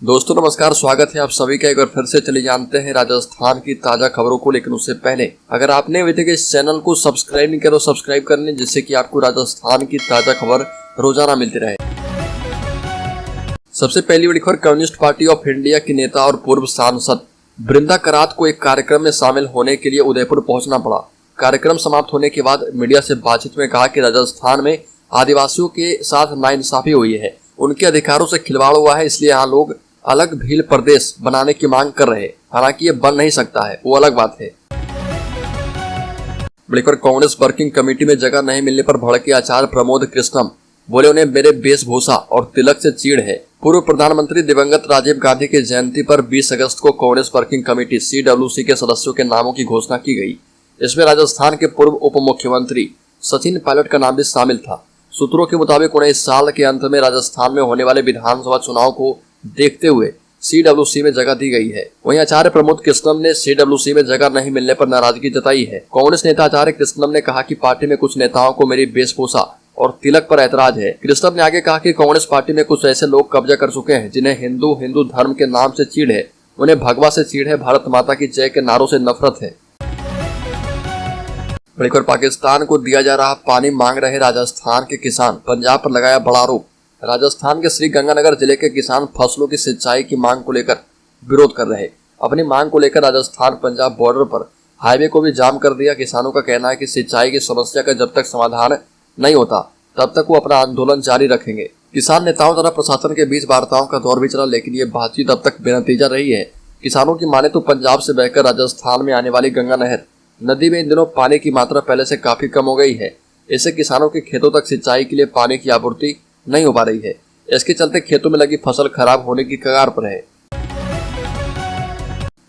दोस्तों नमस्कार, स्वागत है आप सभी का। एक बार फिर से चलिए जानते हैं राजस्थान की ताजा खबरों को। लेकिन उससे पहले अगर आपने अभी तक इस चैनल को सब्सक्राइब नहीं किया तो सब्सक्राइब कर लें, जिससे कि आपको राजस्थान की ताजा खबर रोजाना मिलती रहे। सबसे पहली बड़ी खबर, कम्युनिस्ट पार्टी ऑफ इंडिया की नेता और पूर्व सांसद बृंदा करात को एक कार्यक्रम में शामिल होने के लिए उदयपुर पहुंचना पड़ा। कार्यक्रम समाप्त होने के बाद मीडिया से बातचीत में कहा कि राजस्थान में आदिवासियों के साथ नाइंसाफी हुई है, उनके अधिकारों से खिलवाड़ हुआ है, इसलिए यहाँ लोग अलग भील प्रदेश बनाने की मांग कर रहे हैं। हालांकि ये बन नहीं सकता है, वो अलग बात है। बड़ीकर कांग्रेस वर्किंग कमेटी में जगह नहीं मिलने पर भड़के आचार्य प्रमोद कृष्णम, बोले उन्हें मेरे वेशभूषा और तिलक से चीड़ है। पूर्व प्रधानमंत्री दिवंगत राजीव गांधी की जयंती पर 20 अगस्त को कांग्रेस वर्किंग कमेटी CWC के सदस्यों के नामों की घोषणा की गई। इसमें राजस्थान के पूर्व उप मुख्यमंत्री सचिन पायलट का नाम भी शामिल था। सूत्रों के मुताबिक उन्हें इस साल के अंत में राजस्थान में होने वाले विधानसभा चुनाव को देखते हुए CWC में जगह दी गई है। वहीं आचार्य प्रमोद कृष्णम ने CWC में जगह नहीं मिलने पर नाराजगी जताई है। कांग्रेस नेता आचार्य कृष्णम ने कहा कि पार्टी में कुछ नेताओं को मेरी वेशभूषा और तिलक पर ऐतराज है। कृष्णम ने आगे कहा कि कांग्रेस पार्टी में कुछ ऐसे लोग कब्जा कर चुके हैं जिन्हें हिंदू धर्म के नाम से चीड़ है, उन्हें भगवा से चीड़ है, भारत माता की जय के नारों से नफरत है। बड़ीकर पाकिस्तान को दिया जा रहा पानी मांग रहे राजस्थान के किसान, पंजाब पर लगाया बड़ा आरोप। राजस्थान के श्री गंगानगर जिले के किसान फसलों की सिंचाई की मांग को लेकर विरोध कर रहे। अपनी मांग को लेकर राजस्थान पंजाब बॉर्डर पर हाईवे को भी जाम कर दिया। किसानों का कहना है कि सिंचाई की समस्या का जब तक समाधान नहीं होता तब तक वो अपना आंदोलन जारी रखेंगे। किसान नेताओं द्वारा प्रशासन के बीच वार्ताओं का दौर भी चला, लेकिन ये बातचीत अब तक बेनतीजा रही है। किसानों की माने तो पंजाब से बहकर राजस्थान में आने वाली गंगा नहर नदी में इन दिनों पानी की मात्रा पहले से काफी कम हो गई है। इससे किसानों के खेतों तक सिंचाई के लिए पानी की आपूर्ति नहीं हो पा रही है। इसके चलते खेतों में लगी फसल खराब होने की कगार पर है।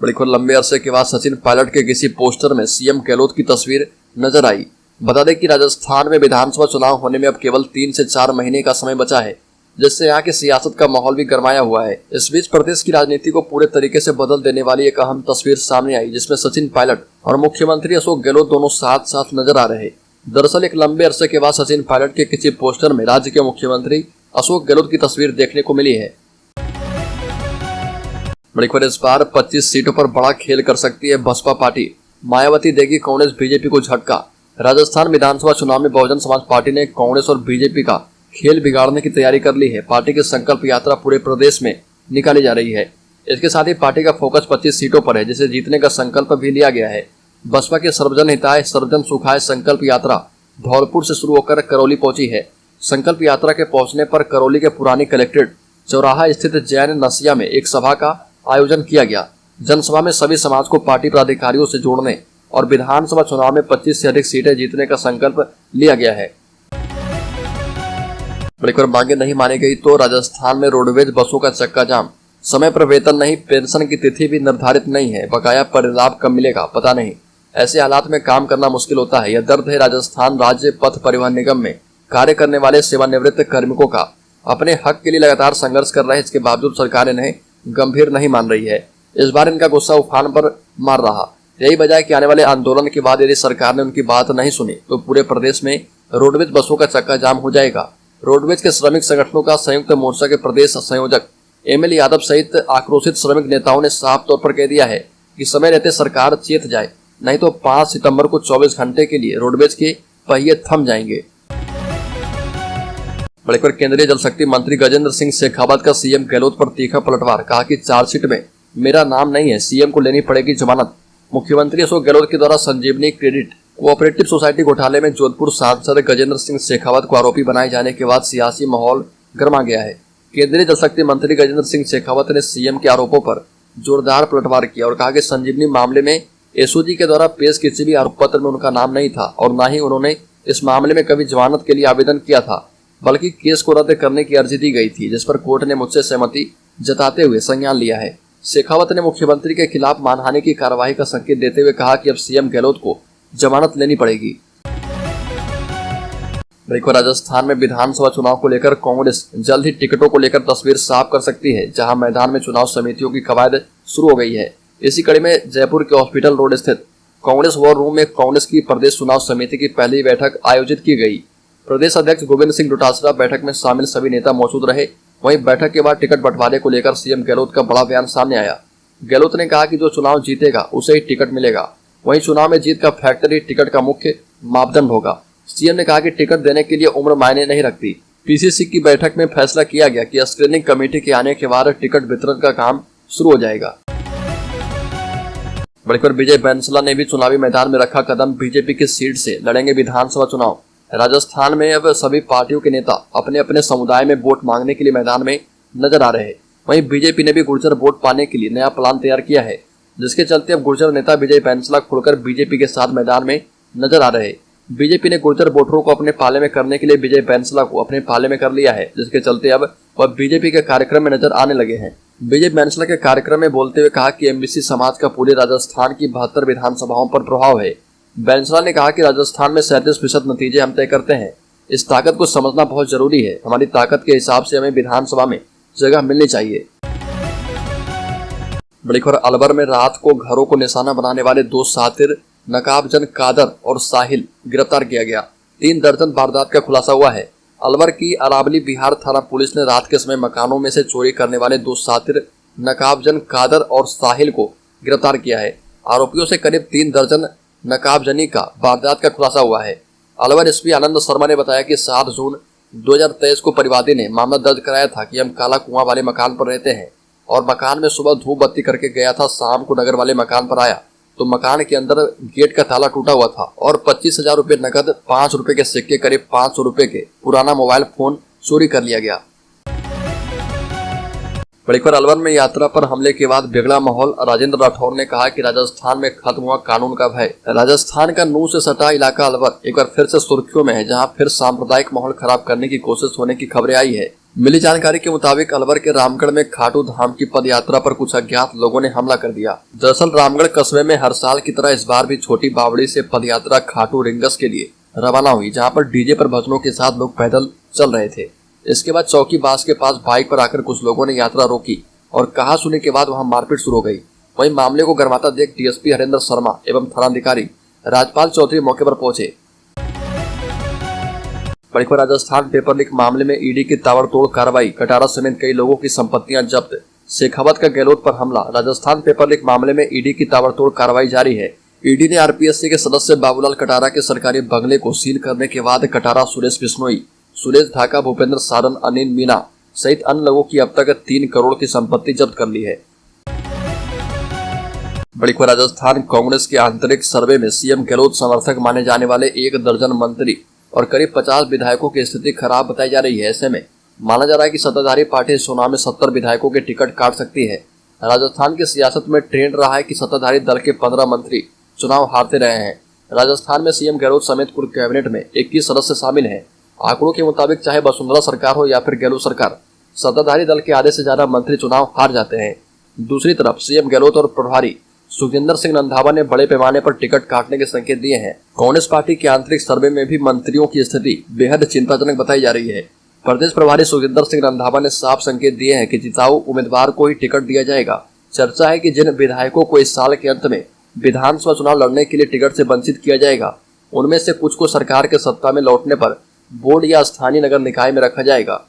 बड़ी खबर, लंबे अरसे के बाद सचिन पायलट के किसी पोस्टर में CM गहलोत की तस्वीर नजर आई। बता दें कि राजस्थान में विधानसभा चुनाव होने में अब केवल 3 से 4 महीने का समय बचा है, जिससे यहाँ की सियासत का माहौल भी गरमाया हुआ है। इस बीच प्रदेश की राजनीति को पूरे तरीके से बदल देने वाली एक अहम तस्वीर सामने आई, जिसमें सचिन पायलट और मुख्यमंत्री अशोक गहलोत दोनों साथ साथ नजर आ रहे। दरअसल एक लंबे अरसे के बाद सचिन पायलट के किसी पोस्टर में राज्य के मुख्यमंत्री अशोक गहलोत की तस्वीर देखने को मिली है। बड़ी खबर, इस बार 25 सीटों पर बड़ा खेल कर सकती है बसपा पार्टी, मायावती देगी कांग्रेस बीजेपी को झटका। राजस्थान विधानसभा चुनाव में बहुजन समाज पार्टी ने कांग्रेस और बीजेपी का खेल बिगाड़ने की तैयारी कर ली है। पार्टी की संकल्प यात्रा पूरे प्रदेश में निकाली जा रही है। इसके साथ ही पार्टी का फोकस 25 सीटों पर है, जिसे जीतने का संकल्प भी लिया गया है। बसपा के सर्वजन हिताय सर्वजन सुखाय संकल्प यात्रा धौलपुर से शुरू होकर करौली पहुंची है। संकल्प यात्रा के पहुंचने पर करौली के पुरानी कलेक्ट्रेट चौराहा स्थित जैन नसिया में एक सभा का आयोजन किया गया। जनसभा में सभी समाज को पार्टी पदाधिकारियों से जोड़ने और विधानसभा चुनाव में 25 से अधिक सीटें जीतने का संकल्प लिया गया है। बड़ी मांगे नहीं मानी गई तो राजस्थान में रोडवेज बसों का चक्का जाम। समय पर वेतन नहीं, पेंशन की तिथि भी निर्धारित नहीं है, बकाया पर लाभ कब मिलेगा पता नहीं। ऐसे हालात में काम करना मुश्किल होता है। यह दर्द है राजस्थान राज्य पथ परिवहन निगम में कार्य करने वाले सेवानिवृत्त कार्मिकों का। अपने हक के लिए लगातार संघर्ष कर रहे हैं, इसके बावजूद सरकार इन्हें गंभीर नहीं मान रही है। इस बार इनका गुस्सा उफान पर मार रहा। यही वजह है कि आने वाले आंदोलन के बाद यदि सरकार ने उनकी बात नहीं सुनी तो पूरे प्रदेश में रोडवेज बसों का चक्का जाम हो जाएगा। रोडवेज के श्रमिक संगठनों का संयुक्त मोर्चा के प्रदेश संयोजक ML यादव सहित आक्रोशित श्रमिक नेताओं ने साफ तौर पर कह दिया है कि समय रहते सरकार चेत जाए, नहीं तो 5 सितंबर को 24 घंटे के लिए रोडवेज के पहिए थम जाएंगे। बड़े पर केंद्रीय जल शक्ति मंत्री गजेंद्र सिंह शेखावत का CM गहलोत पर तीखा पलटवार, कहा कि चार्जशीट में मेरा नाम नहीं है, CM को लेनी पड़ेगी जमानत। मुख्यमंत्री अशोक गहलोत के द्वारा संजीवनी क्रेडिट कोऑपरेटिव सोसाइटी घोटाले में जोधपुर सांसद गजेंद्र सिंह शेखावत को आरोपी बनाए जाने के बाद सियासी माहौल गर्मा गया है। केंद्रीय जल शक्ति मंत्री गजेंद्र सिंह शेखावत ने CM के आरोपों पर जोरदार पलटवार किया और कहा कि संजीवनी मामले में SOG के द्वारा पेश किसी भी आरोप पत्र में उनका नाम नहीं था और न ही उन्होंने इस मामले में कभी जमानत के लिए आवेदन किया था, बल्कि केस को रद्द करने की अर्जी दी गई थी, जिस पर कोर्ट ने मुझसे सहमति जताते हुए संज्ञान लिया है। शेखावत ने मुख्यमंत्री के खिलाफ मानहानि की कार्रवाई का संकेत देते हुए कहा कि अब CM गहलोत को जमानत लेनी पड़ेगी। राजस्थान में विधानसभा चुनाव को लेकर कांग्रेस जल्द ही टिकटों को लेकर तस्वीर साफ कर सकती है, जहां मैदान में चुनाव समितियों की कवायद शुरू हो गई है। इसी कड़ी में जयपुर के हॉस्पिटल रोड स्थित कांग्रेस वॉर रूम में कांग्रेस की प्रदेश चुनाव समिति की पहली बैठक आयोजित की गई। प्रदेश अध्यक्ष गोविंद सिंह डोटासरा बैठक में शामिल सभी नेता मौजूद रहे वहीं बैठक के बाद टिकट बंटवारे को लेकर सीएम गहलोत का बड़ा बयान सामने आया। गहलोत ने कहा कि जो चुनाव जीतेगा उसे ही टिकट मिलेगा। वहीं चुनाव में जीत का फैक्टर ही टिकट का मुख्य मापदंड होगा। सीएम ने कहा कि टिकट देने के लिए उम्र मायने नहीं रखती। पीसीसी की बैठक में फैसला किया गया कि स्क्रीनिंग कमेटी के आने के बाद टिकट वितरण का काम शुरू हो जाएगा। बड़ीपर विजय बैंसला ने भी चुनावी मैदान में रखा कदम। बीजेपी की सीट से लड़ेंगे विधानसभा चुनाव। राजस्थान में अब सभी पार्टियों के नेता अपने अपने समुदाय में वोट मांगने के लिए मैदान में नजर आ रहे हैं। वहीं बीजेपी ने भी गुर्जर वोट पाने के लिए नया प्लान तैयार किया है, जिसके चलते अब गुर्जर नेता विजय बैंसला खुलकर बीजेपी के साथ मैदान में नजर आ रहे हैं। बीजेपी ने गुर्जर वोटरों को अपने पाले में करने के लिए विजय बैंसला को अपने पाले में कर लिया है, जिसके चलते अब वह बीजेपी के कार्यक्रम में नजर आने लगे हैं। विजय बैंसला के कार्यक्रम में बोलते हुए कहा कि एमबीसी समाज का पूरे राजस्थान की 72 विधानसभाओं पर प्रभाव है। बैंसला ने कहा कि राजस्थान में 37% नतीजे हम तय करते हैं। इस ताकत को समझना बहुत जरूरी है। हमारी ताकत के हिसाब से हमें विधानसभा में जगह मिलनी चाहिए। बड़ी खबर अलवर में रात को घरों को निशाना बनाने वाले 2 सातिर नकाबजन कादर और साहिल गिरफ्तार किया गया। 3 दर्जन वारदात का खुलासा हुआ है। अलवर की अरावली बिहार थाना पुलिस ने रात के समय मकानों में से चोरी करने वाले 2 सातिर नकाबजन कादर और साहिल को गिरफ्तार किया है। आरोपियों से करीब 3 दर्जन नकाबजनी का वारदात का खुलासा हुआ है। अलवर एसपी आनंद शर्मा ने बताया कि 7 जून 2023 को परिवादी ने मामला दर्ज कराया था कि हम काला कुआं वाले मकान पर रहते हैं और मकान में सुबह धूप बत्ती करके गया था। शाम को नगर वाले मकान पर आया तो मकान के अंदर गेट का ताला टूटा हुआ था और 25,000 रुपये नकद, 5 रुपए के सिक्के, करीब 500 रुपए के पुराना मोबाइल फोन चोरी कर लिया गया। बड़ीपर अलवर में यात्रा पर हमले के बाद बिगड़ा माहौल। राजेंद्र राठौर ने कहा कि राजस्थान में खत्म हुआ कानून का भय। राजस्थान का नूह से सटा इलाका अलवर एक बार फिर से सुर्खियों में है, जहां फिर सांप्रदायिक माहौल खराब करने की कोशिश होने की खबरें आई है। मिली जानकारी के मुताबिक अलवर के रामगढ़ में खाटू धाम की पद यात्रा पर कुछ अज्ञात लोगों ने हमला कर दिया। दरअसल रामगढ़ कस्बे में हर साल की तरह इस बार भी छोटी बावड़ी से पद यात्रा खाटू रिंगस के लिए रवाना हुई, जहां पर डीजे पर भजनों के साथ लोग पैदल चल रहे थे। इसके बाद चौकी बास के पास बाइक पर आकर कुछ लोगों ने यात्रा रोकी और कहा सुनी के बाद वहां मारपीट शुरू हो गई। वहीं मामले को गर्माता देख डीएसपी हरेंद्र शर्मा एवं थानाधिकारी राजपाल चौधरी मौके पर पहुंचे। बड़ीपर राजस्थान पेपर लीक मामले में ईडी की ताबड़तोड़ कार्रवाई। कटारा समेत कई लोगों की संपत्तियां जब्त। शेखावत का गहलोत पर हमला। राजस्थान पेपर लीक मामले में ईडी की ताबड़तोड़ कार्रवाई जारी है। ईडी ने आरपीएससी के सदस्य बाबूलाल कटारा के सरकारी बंगले को सील करने के बाद कटारा सुरेश बिश्नोई, सुरेश ढाका, भूपेंद्र सारन, अनिल मीना सहित अन्य लोगों की अब तक 3 करोड़ की संपत्ति जब्त कर ली है। बड़ीपर राजस्थान कांग्रेस के आंतरिक सर्वे में सीएम गहलोत समर्थक माने जाने वाले 1 दर्जन मंत्री और करीब 50 विधायकों की स्थिति खराब बताई जा रही है। ऐसे में माना जा रहा है कि सत्ताधारी पार्टी चुनाव में 70 विधायकों के टिकट काट सकती है। राजस्थान की सियासत में ट्रेंड रहा है कि सत्ताधारी दल के 15 मंत्री चुनाव हारते रहे हैं। राजस्थान में सीएम गहलोत समेत कुल कैबिनेट में 21 सदस्य शामिल हैं। आंकड़ों के मुताबिक चाहे वसुंधरा सरकार हो या फिर गहलोत सरकार, सत्ताधारी दल के आधे से ज्यादा मंत्री चुनाव हार जाते हैं। दूसरी तरफ सीएम गहलोत और प्रभारी सुखजिंदर सिंह रंधावा ने बड़े पैमाने पर टिकट काटने के संकेत दिए हैं। कांग्रेस पार्टी के आंतरिक सर्वे में भी मंत्रियों की स्थिति बेहद चिंताजनक बताई जा रही है। प्रदेश प्रभारी सुखजिंदर सिंह रंधावा ने साफ संकेत दिए हैं कि जिताऊ उम्मीदवार को ही टिकट दिया जाएगा। चर्चा है कि जिन विधायकों को इस साल के अंत में विधानसभा चुनाव लड़ने के लिए टिकट से वंचित किया जाएगा, उनमें से कुछ को सरकार के सत्ता में लौटने पर बोर्ड या स्थानीय नगर निकाय में रखा जाएगा।